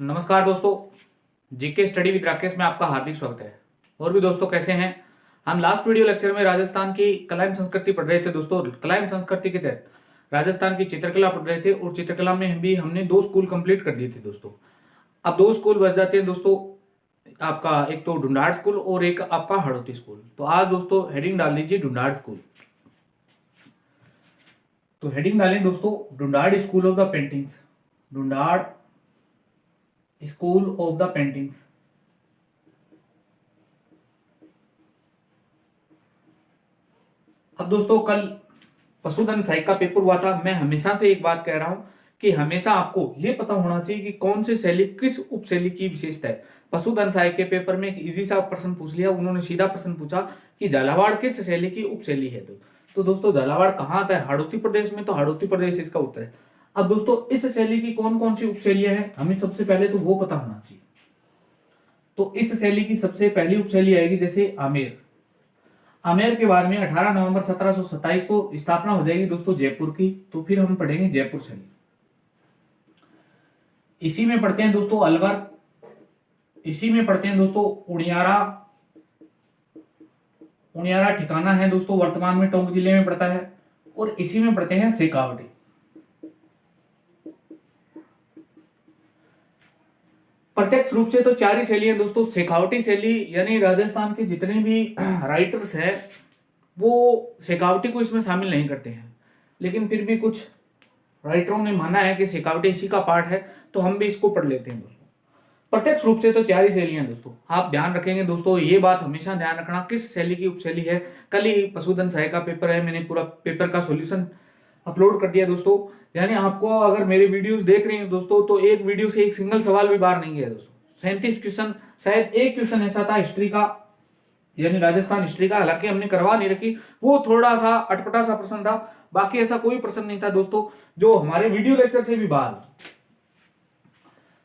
नमस्कार दोस्तों, GK study with Rakesh में आपका हार्दिक स्वागत है। और भी दोस्तों कैसे हैं? हम लास्ट वीडियो लेक्चर में राजस्थान की कला एवं संस्कृति पढ़ रहे थे दोस्तों। कला एवं संस्कृति के तहत राजस्थान की चित्रकला पढ़ रहे थे और चित्रकला में भी हमने 2 स्कूल कंप्लीट कर दिए थे दोस्तों। अब 2 स्कूल बच जाते हैं दोस्तों, आपका एक तो ढूंढाड़ स्कूल और एक आपका हड़ौती स्कूल। तो आज दोस्तों हेडिंग डाल दीजिए ढूंढाड़ स्कूल। तो हेडिंग डालें दोस्तों Dhundhar school of the paintings, Dhundhar school of the paintings. अब दोस्तों कल पशुधन सहायक का पेपर हुआ था। मैं हमेशा से एक बात कह रहा हूं कि हमेशा आपको यह पता होना चाहिए कि कौन सी शैली किस उपशैली की विशेषता है। पशुधन सहायक के पेपर में एक इजी सा प्रश्न पूछ लिया, उन्होंने सीधा प्रश्न पूछा कि झालावाड़ किस शैली की उपशैली है। तो दोस्तों झालावाड़ कहाँ आता है? हाड़ौती प्रदेश में। तो हाड़ौती प्रदेश इसका उत्तर है। अब दोस्तों इस शैली की कौन कौन सी उपशैलियां हैं, हमें सबसे पहले तो वो पता होना चाहिए। तो इस शैली की सबसे पहली उपशैली आएगी जैसे आमेर। आमेर के बाद में 18 नवंबर 1727 को स्थापना हो जाएगी दोस्तों जयपुर की। तो फिर हम पढ़ेंगे जयपुर शैली। इसी में पढ़ते हैं दोस्तों अलवर, इसी में पढ़ते हैं दोस्तों उनियारा। उनियारा ठिकाना है दोस्तों वर्तमान में टोंक जिले में पड़ता है। और इसी में पढ़ते हैं शेखावटी। प्रत्यक्ष रूप से तो 4 ही शैली है दोस्तों। शेखावटी शैली यानी राजस्थान के जितने भी राइटर्स हैं वो शेखावटी को इसमें शामिल नहीं करते हैं, लेकिन फिर भी कुछ राइटरों ने माना है कि शेखावटी इसी का पार्ट है, तो हम भी इसको पढ़ लेते हैं दोस्तों। प्रत्यक्ष रूप से तो 4 ही शैलियां दोस्तों। आप ध्यान रखेंगे दोस्तों, ये बात हमेशा ध्यान रखना किस शैली की उपशैली है। कल ही पशुधन सहायक का पेपर है, मैंने पूरा पेपर का सॉल्यूशन अपलोड कर दिया दोस्तों। यानी आपको अगर मेरे वीडियोस देख रहे हैं दोस्तों तो एक वीडियो से एक सिंगल सवाल भी बाहर नहीं गया दोस्तों। 37 क्वेश्चन, शायद एक क्वेश्चन ऐसा था हिस्ट्री का, यानी राजस्थान हिस्ट्री का, हालांकि हमने करवा नहीं रखी, वो थोड़ा सा अटपटा सा प्रश्न था। बाकी ऐसा कोई प्रश्न नहीं था दोस्तों जो हमारे वीडियो लेक्चर से भी बाहर।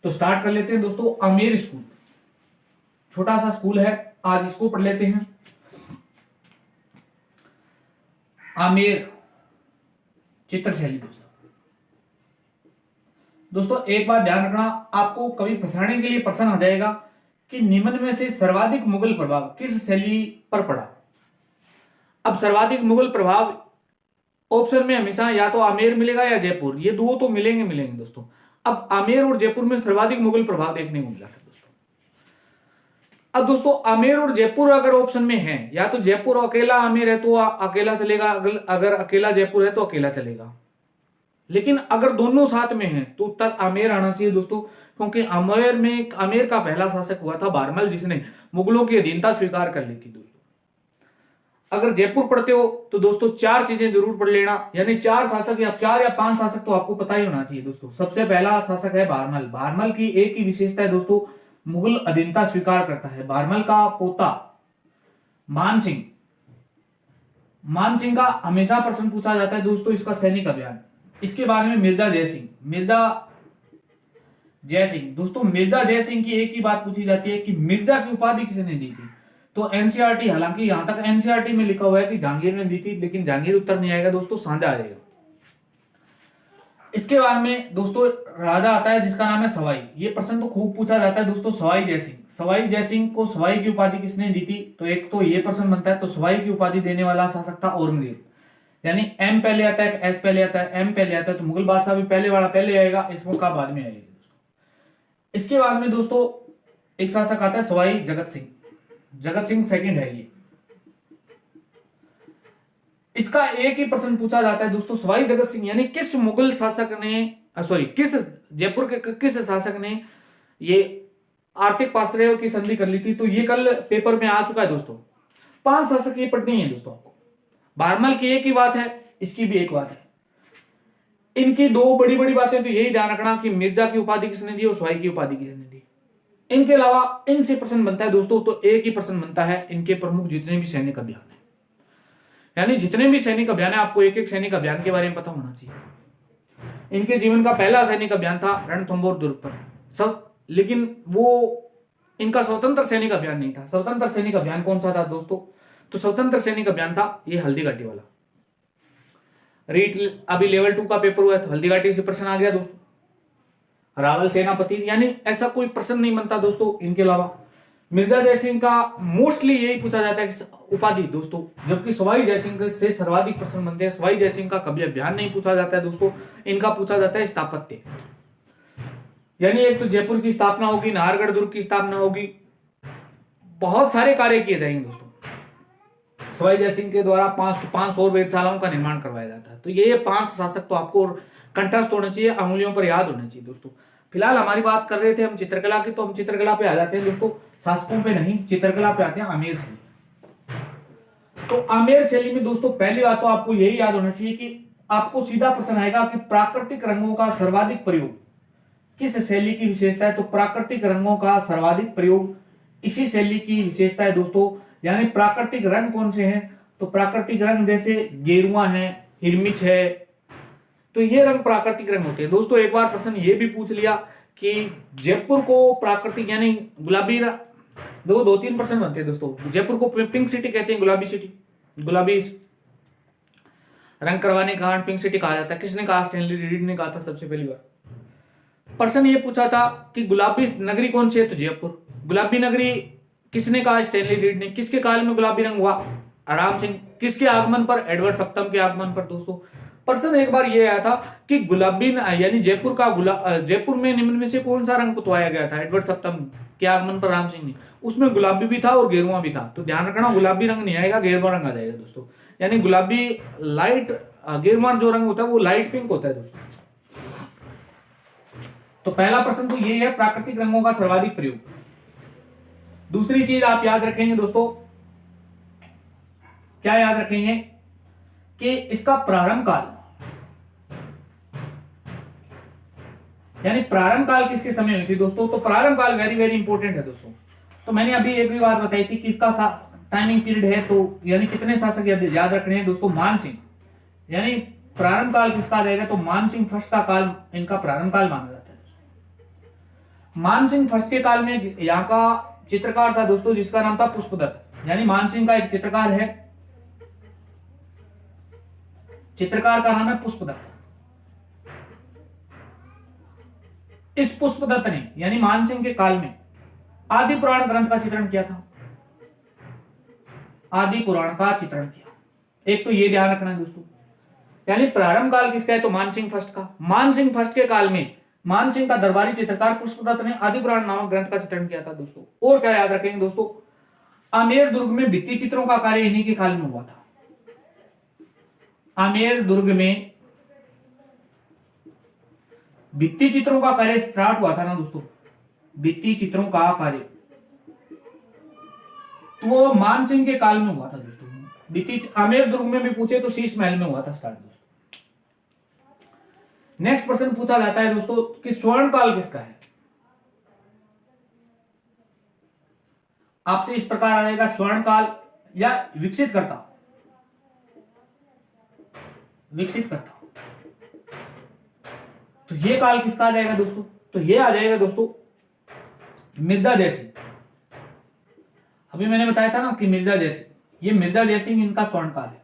तो स्टार्ट कर लेते हैं दोस्तों। आमेर स्कूल छोटा सा स्कूल है, आज इसको पढ़ लेते हैं। आमेर चित्रशैली दोस्तों एक बात ध्यान रखना, आपको कभी फंसाने के लिए प्रश्न आ जाएगा कि निम्न में से सर्वाधिक मुगल प्रभाव किस शैली पर पड़ा। अब सर्वाधिक मुगल प्रभाव ऑप्शन में हमेशा या तो आमेर मिलेगा या जयपुर, ये दो तो मिलेंगे दोस्तों। अब आमेर और जयपुर में सर्वाधिक मुगल प्रभाव देखने को मिला था दोस्तों। अब दोस्तों आमेर और जयपुर अगर ऑप्शन में है, या तो जयपुर अकेला आमेर है तो अकेला चलेगा, अगर अकेला जयपुर है तो अकेला चलेगा। लेकिन अगर दोनों साथ में हैं तो उत्तर आमेर आना चाहिए दोस्तों, क्योंकि आमेर का पहला शासक हुआ था बारमल, जिसने मुगलों की अधीनता स्वीकार कर ली थी दोस्तों। अगर जयपुर पढ़ते हो तो दोस्तों 4 चीजें जरूर पढ़ लेना, यानी 4 शासक या 4 या 5 शासक तो आपको पता ही होना चाहिए दोस्तों। सबसे पहला शासक है बारमल। बारमल की एक ही विशेषता है दोस्तों, मुगल अधीनता स्वीकार करता है। बारमल का पोता मानसिंह, मानसिंह का हमेशा प्रश्न पूछा जाता है दोस्तों, इसका सैनिक अभियान। इसके बारे में मिर्जा जयसिंह, दोस्तों मिर्जा जयसिंह की एक ही बात पूछी जाती है कि मिर्जा की उपाधि किसने दी थी। तो एनसीईआरटी, हालांकि यहां तक एनसीईआरटी में लिखा हुआ है कि जहांगीर ने दी थी, लेकिन जहांगीर उत्तर नहीं आएगा दोस्तों, सांझा आ जाएगा। इसके बाद में दोस्तों राजा आता है जिसका नाम है सवाई। ये प्रश्न तो खूब पूछा जाता है दोस्तों, सवाई जयसिंह। सवाई जयसिंह को सवाई की उपाधि किसने दी थी? तो एक तो ये प्रश्न बनता है, तो सवाई की उपाधि देने वाला शासक था औरंगजेब। यानी एम पहले आता है, एस पहले आता है, एम पहले आता है, तो मुगल बादशाह भी पहले वाला पहले आएगा, इसमें का बाद में आएगा दोस्तों। इसके बाद में दोस्तों एक शासक आता है सवाई जगत सिंह। जगत सिंह सेकंड है ये। इसका एक ही प्रश्न पूछा जाता है दोस्तों, सवाई जगत सिंह यानी किस मुगल शासक ने, किस जयपुर के किस शासक ने ये आर्थिक पाश्रय की संधि कर ली थी। तो ये कल पेपर में आ चुका है दोस्तों। 5 शासक ये पढ़नी है दोस्तों आपको। बारमल की एक ही बात है, इसकी भी एक बात है। इनकी 2 बड़ी बड़ी बातें तो यही ध्यान रखना कि मिर्जा की उपाधि किसने दी और सवाई की उपाधि किसने दी। इनके अलावा इनसे प्रश्न बनता है दोस्तों, तो एक ही प्रश्न बनता है इनके प्रमुख जितने भी सैनिक अभियान है, यानी जितने भी सैनिक अभियान है आपको एक एक सैनिक अभियान के बारे में पता होना चाहिए। इनके जीवन का पहला सैनिक अभियान था रणथंभौर दुर्ग पर सब, लेकिन वो इनका स्वतंत्र सैनिक अभियान नहीं था। स्वतंत्र सैनिक अभियान कौन सा था दोस्तों? तो स्वतंत्र सैनिक अभियान था ये हल्दी घाटी वाला। रीट अभी लेवल 2 का पेपर हुआ है तो हल्दी घाटी से प्रश्न आ गया दोस्तों। रावल सेनापति, यानी ऐसा कोई प्रश्न नहीं बनता दोस्तों इनके अलावा। मिर्जा जयसिंह का मोस्टली यही पूछा जाता है कि उपाधि दोस्तों, जबकि सवाई जयसिंह से सर्वाधिक प्रश्न बनते हैं। सवाई जयसिंह का कभी अभियान नहीं पूछा जाता है दोस्तों, इनका पूछा जाता है स्थापत्य, यानी एक तो जयपुर की स्थापना होगी, नाहरगढ़ दुर्ग की स्थापना होगी, बहुत सारे कार्य किए जाएंगे दोस्तों। सवाई जयसिंह के द्वारा 500 वेधशालाओं का निर्माण करवाया जाता है। तो ये 5 शासक तो आपको कंठस्थ होने चाहिए, अंगुलियों पर याद होने चाहिए दोस्तों। फिलहाल हमारी बात कर रहे थे हम चित्रकला की, तो हम चित्रकला पे आ जाते हैं दोस्तों, शासकों पे नहीं, चित्रकला पे आते हैं आमेर शैली। तो आमेर शैली में दोस्तों पहली बात तो आपको यही याद होना चाहिए कि आपको सीधा प्रश्न आएगा कि प्राकृतिक रंगों का सर्वाधिक प्रयोग किस शैली की विशेषता है। तो प्राकृतिक रंगों का सर्वाधिक प्रयोग इसी शैली की विशेषता है दोस्तों। यानी प्राकृतिक रंग कौन से हैं, तो प्राकृतिक रंग जैसे गेरुआ है, हिरमिच है, तो ये रंग प्राकृतिक रंग होते हैं दोस्तों। एक बार प्रश्न ये भी पूछ लिया कि जयपुर को प्राकृतिक यानी गुलाबी, 2-3 प्रश्न बनते हैं दोस्तों। जयपुर को पिंक सिटी कहते हैं, गुलाबी सिटी, गुलाबी रंग करवाने के कारण पिंक सिटी कहा जाता है। किसने कहा? स्टैनली रीड ने कहा था सबसे पहली बार। प्रश्न ये पूछा था कि गुलाबी नगरी कौन सी है, तो जयपुर। गुलाबी नगरी किसने कहा? स्टैनली रीड ने। किसके काल में गुलाबी रंग हुआ? राम सिंह। किसके आगमन पर? एडवर्ड सप्तम के आगमन पर दोस्तों। प्रश्न एक बार ये आया था कि गुलाबी यानी जयपुर का जयपुर में निम्न में से कौन सा रंग पुतवाया गया था एडवर्ड सप्तम के आगमन पर राम सिंह ने? उसमें गुलाबी भी था और गेरुआ भी था। तो ध्यान रखना, गुलाबी रंग नहीं आएगा, गेरुआ रंग आ जाएगा दोस्तों। यानी गुलाबी लाइट, गेरुआ जो रंग होता है वो लाइट पिंक होता है दोस्तों। तो पहला प्रश्न तो ये है, प्राकृतिक रंगों का सर्वाधिक प्रयोग। दूसरी चीज आप याद रखेंगे दोस्तों, क्या याद रखेंगे कि इसका प्रारंभ काल, यानी प्रारंभ काल किसके समय हुई थी दोस्तों। तो प्रारंभ काल वेरी वेरी इंपॉर्टेंट है दोस्तों। तो मैंने अभी एक भी बात बताई थी कि इसका टाइमिंग पीरियड है, तो यानी कितने शासक याद रखने हैं दोस्तों। मान सिंह, यानी प्रारंभ काल किसका आ जाएगा, तो मान सिंह फर्स्ट का काल इनका प्रारंभ काल माना जाता है। मान सिंह फर्स्ट के काल में यहाँ का चित्रकार था दोस्तों जिसका नाम था पुष्पदत्त। यानी मान सिंह का एक चित्रकार है, चित्रकार का नाम है पुष्पदत्त। इस पुष्पदत्त ने यानी मान सिंह के काल में आदि पुराण ग्रंथ का चित्रण किया था, आदि पुराण का चित्रण किया। एक तो ये ध्यान रखना है दोस्तों, यानी प्रारंभ काल किसका है, तो मान सिंह फर्स्ट का। मान सिंह फर्स्ट के काल में मान सिंह का दरबारी चित्रकार पुष्पदत्त ने आदि पुराण नामक ग्रंथ का चित्रण किया था दोस्तों। और क्या याद रखेंगे दोस्तों, आमेर दुर्ग में भित्ति चित्रों का कार्य इन्हीं के काल में हुआ था। आमेर दुर्ग में भित्ति चित्रों का कार्य स्टार्ट हुआ था ना दोस्तों, भित्ति चित्रों का कार्य, तो वो मान सिंह के काल में हुआ था दोस्तों। भित्ति आमेर दुर्ग में भी पूछे तो शीश महल में हुआ था स्टार्ट दोस्तों। नेक्स्ट प्रश्न पूछा जाता है दोस्तों कि स्वर्ण काल किसका है। आपसे इस प्रकार आएगा स्वर्ण काल या विकसित करता, विकसित करता, तो ये काल किसका आ जाएगा दोस्तों, तो ये आ जाएगा दोस्तों मिर्जा जयसिंह। अभी मैंने बताया था ना कि मिर्जा जयसिंह, ये मिर्जा जयसिंह इनका स्वर्ण काल है।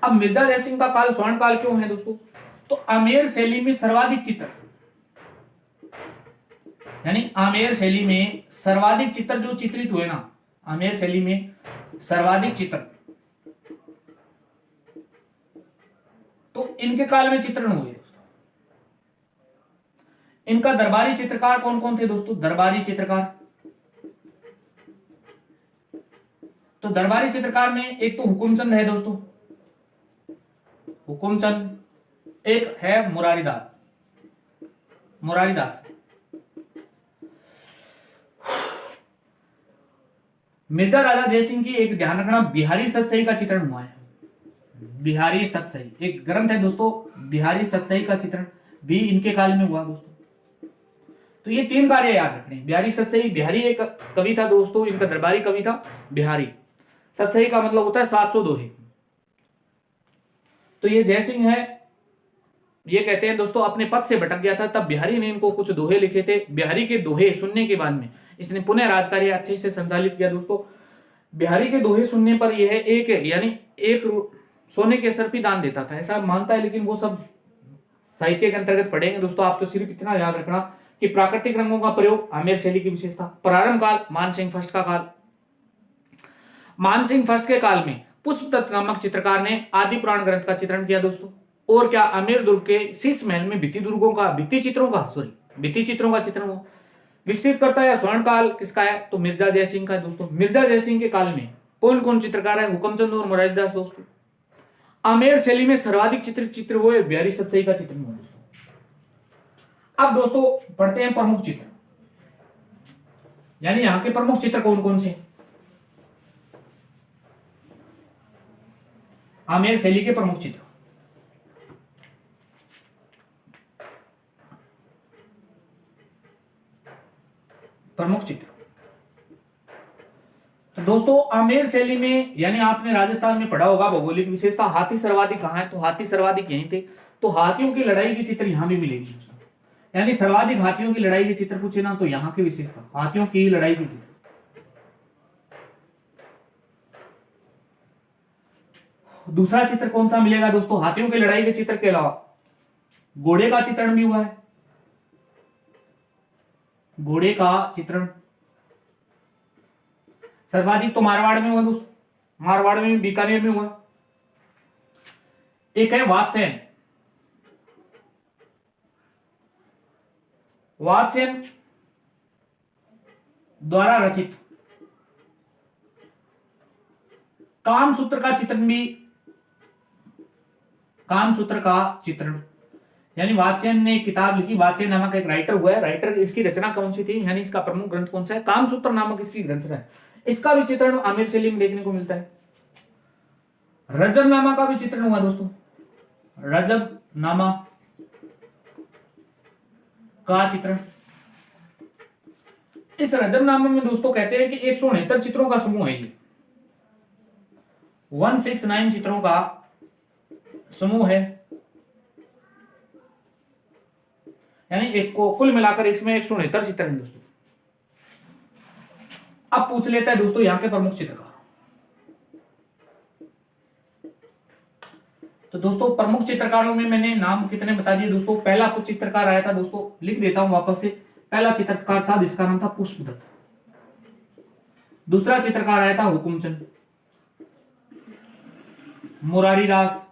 अब मिर्जा जयसिंह का काल स्वर्ण काल क्यों है दोस्तों, तो आमेर शैली में सर्वाधिक चित्र, यानी आमेर शैली में सर्वाधिक चित्र जो चित्रित हुए ना, आमेर शैली में सर्वाधिक चित्र, तो इनके काल में चित्रण हुए दोस्तों। इनका दरबारी चित्रकार कौन कौन थे दोस्तों, दरबारी चित्रकार, तो दरबारी चित्रकार में एक तो हुकुमचंद है दोस्तों, हुकुमचंद, एक है मुरारीदास, मुरारीदास। मिर्जा राजा जयसिंह की एक ध्यान रखना बिहारी सतसई का चित्रण हुआ है, बिहारी सतसई एक ग्रंथ है दोस्तों, बिहारी सतसई का चित्रण भी इनके काल में हुआ दोस्तों। तो ये 3 कार्य याद रखने, बिहारी सतसई, बिहारी एक कवि था दोस्तों, इनका दरबारी कवि था बिहारी। सतसई का मतलब होता है 700 दोहे। तो ये जयसिंह है, ये कहते हैं दोस्तों अपने पद से भटक गया था, तब बिहारी ने इनको कुछ दोहे लिखे थे। बिहारी के दोहे सुनने के बाद में इसने पुनः राजकार्य अच्छे से संचालित किया दोस्तों। बिहारी के दोहे सुनने पर यह एक यानी एक सोने के सर्पी दान देता था, ऐसा मानता है, लेकिन वो सब साहित्य के अंतर्गत पढ़ेंगे दोस्तों। आप तो सिर्फ इतना याद रखना कि प्राकृतिक रंगों का प्रयोग आमेर शैली की विशेषता। प्रारंभ काल मानसिंह फर्स्ट का काल। मानसिंह फर्स्ट के काल में पुष्पदत्त नामक चित्रकार ने आदि पुराण ग्रंथ का चित्रण किया दोस्तों। और क्या आमेर दुर्ग के शीश महल में भित्ति चित्रों का चित्रण हुआ। विकसित करता है स्वर्ण काल किसका है, तो मिर्जा जयसिंह का है दोस्तों। मिर्जा जयसिंह के काल में कौन कौन चित्रकार है, हुकमचंद और मुरारीदास दोस्तों। आमेर शैली में सर्वाधिक चित्र हुए बिहारी सतसई का चित्रण हुआ दोस्तों। अब दोस्तों पढ़ते हैं प्रमुख चित्र, यानी यहां के प्रमुख चित्र कौन कौन से। आमेर शैली के प्रमुख चित्र, तो दोस्तों आमेर शैली में, यानी आपने राजस्थान में पढ़ा होगा भौगोलिक विशेषता, हाथी सर्वाधिक कहां है, तो हाथी सर्वाधिक यहीं थे। तो हाथियों की लड़ाई के चित्र यहां भी मिलेगी दोस्तों, यानी सर्वाधिक हाथियों की लड़ाई के चित्र पूछे ना तो यहां की विशेषता हाथियों की लड़ाई के चित्र। दूसरा चित्र कौन सा मिलेगा दोस्तों, हाथियों की लड़ाई के चित्र के अलावा घोड़े का चित्रण भी हुआ है। घोड़े का चित्रण सर्वाधिक तो मारवाड़ में हुआ दोस्तों, मारवाड़ में, बीकानेर में हुआ। एक है वात्स्यन द्वारा रचित कामसूत्र का चित्रण, यानी वात्स्यन ने किताब लिखी। वात्स्यन नामक एक राइटर हुआ है। राइटर, इसकी रचना कौन सी थी, यानी इसका प्रमुख ग्रंथ कौन सा है, कामसूत्र नामक इसकी रचना है। इसका भी चित्रण आमेर शैली में देखने को मिलता है। रजबनामा का भी चित्रण हुआ दोस्तों, रजबनामा का चित्रण। इस रजबनामा में दोस्तों कहते हैं कि 169 चित्रों का समूह है ये, 169 चित्रों का समूह है, यानी एक को कुल मिलाकर इसमें 169 चित्र हैं दोस्तों। अब पूछ लेता है दोस्तों यहां के प्रमुख चित्रकार। तो दोस्तों प्रमुख चित्रकारों में मैंने नाम कितने बता दिए दोस्तों। पहला कुछ चित्रकार आया था दोस्तों, लिख देता हूं वापस से। पहला चित्रकार था जिसका नाम था पुष्पदत्त। दूसरा चित्रकार आया था हुकुमचंद, मुरारीदास,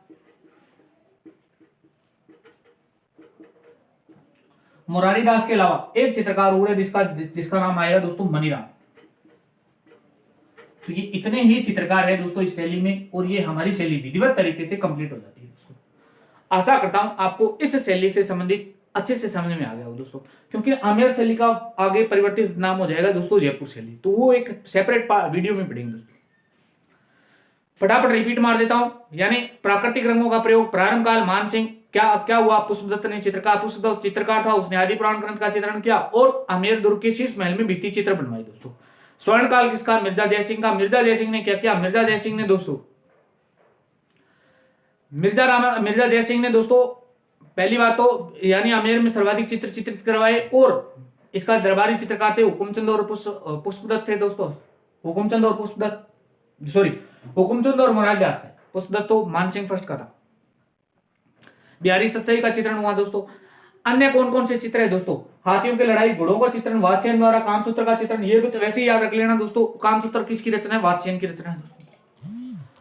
मुरारीदास के अलावा एक चित्रकार और है जिसका नाम आएगा दोस्तों मनीराम। तो ये इतने ही चित्रकार है दोस्तों इस शैली में, और ये हमारी शैली विधिवत तरीके से कंप्लीट हो जाती है दोस्तों। आशा करता हूं आपको इस शैली से संबंधित अच्छे से समझ में आ गया हो दोस्तों, क्योंकि आमेर शैली का आगे परिवर्तित नाम हो जाएगा दोस्तों जयपुर शैली, तो वो एक सेपरेट वीडियो में पढ़ेंगे दोस्तों। फटाफट रिपीट मार देता हूं, यानी प्राकृतिक रंगों का प्रयोग प्रारंभ काल मानसिंह, क्या हुआ, पुष्पदत्त ने पुष्पदत्त चित्रकार था, उसने आदि पुराण ग्रंथ का चित्रण किया और आमेर दुर्ग के शीश महल में भित्ति चित्र बनवाए दोस्तों। स्वर्ण काल किसका, मिर्जा जयसिंह का। मिर्जा जयसिंह ने क्या किया, मिर्जा जयसिंह ने दोस्तों पहली बात तो यानी आमेर में सर्वाधिक चित्र चित्रित करवाए, और इसका दरबारी चित्रकार थे हुकुमचंद और पुष्पदत्त थे दोस्तों। हुकुमचंद और मुरारीदास थे। पुष्पदत्त तो मानसिंह फर्स्ट का था। बिहारी सतसई का चित्रण हुआ दोस्तों। अन्य कौन कौन से चित्र है दोस्तों, हाथियों की लड़ाई, घोड़ों का चित्रण वात्स्यन द्वारा, कामसूत्र का चित्रण। ये भी तो वैसे ही याद रख लेना दोस्तों, कामसूत्र किसकी रचना है, वात्स्यन की रचना है दोस्तों।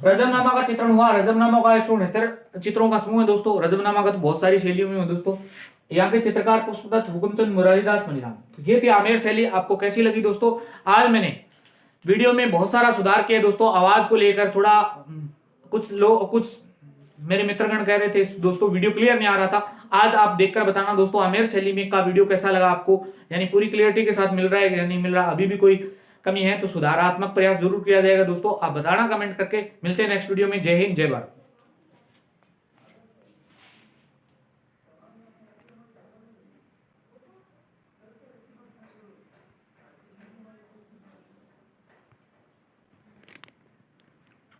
रजबनामा का चित्रण हुआ। रजबनामा का 169 चित्रों का समूह है दोस्तों। रजबनामा का तो बहुत सारी शैलियों में है दोस्तों। यहाँ के चित्रकार पुष्पदत्त, हुकुमचंद, मुरारीदास, मनीराम। तो ये थी आमेर शैली। आपको कैसी लगी दोस्तों। आज मैंने वीडियो में बहुत सारा सुधार किया दोस्तों। आवाज को लेकर थोड़ा कुछ मेरे मित्रगण कह रहे थे दोस्तों वीडियो क्लियर नहीं आ रहा था। आज आप देखकर बताना दोस्तों आमेर शैली में का वीडियो कैसा लगा आपको, यानी पूरी क्लियरिटी के साथ मिल रहा है या नहीं मिल रहा, अभी भी कोई कमी है तो सुधारात्मक प्रयास जरूर किया जाएगा दोस्तों। आप बताना कमेंट करके। मिलते हैं नेक्स्ट वीडियो में। जय हिंद, जय भारत।